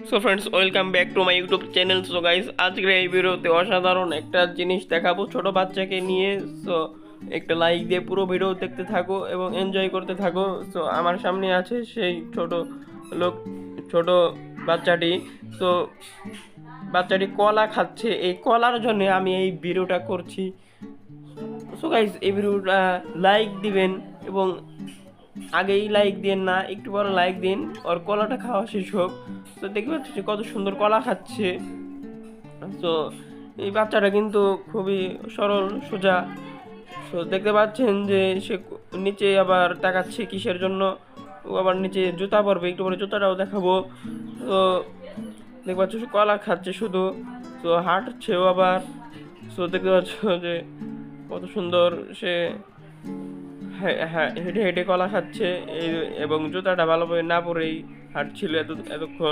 So friends, welcome back to my YouTube channel. So guys, আজকের এই ভিডিওতে অসাধারণ একটা জিনিস দেখাবো ছোট বাচ্চাকে নিয়ে। সো একটা লাইক দিয়ে পুরো ভিডিও দেখতে থাকো এবং এনজয় করতে থাকো। সো আমার সামনে আছে সেই লোক ছোট বাচ্চাটি। সো বাচ্চাটি কলা খাচ্ছে, এই কলার জন্য আমি এই ভিডিওটা করছি। সো গাইস, এই ভিডিওটা লাইক দিবেন এবং আগেই লাইক দিন না, একটু বড় লাইক দিন, ওর কলাটা খাওয়া শেষ হোক। তো দেখতে পাচ্ছি যে কত সুন্দর কলা খাচ্ছে। তো এই বাচ্চাটা কিন্তু খুবই সরল সোজা। তো দেখতে পাচ্ছেন যে সে নিচে আবার তাকাচ্ছে কিসের জন্য, ও আবার নিচে জুতা পরবে, একটু পরে জুতাটাও দেখাবো। তো দেখতে পাচ্ছ সে কলা খাচ্ছে শুধু, তো হাঁটছেও আবার। তো দেখতে পাচ্ছ যে কত সুন্দর সে হ্যাঁ হ্যাঁ হেঁটে হেঁটে কলা খাচ্ছে এবং জুতাটা ভালোভাবে না পরেই হাঁটছিল এতক্ষণ।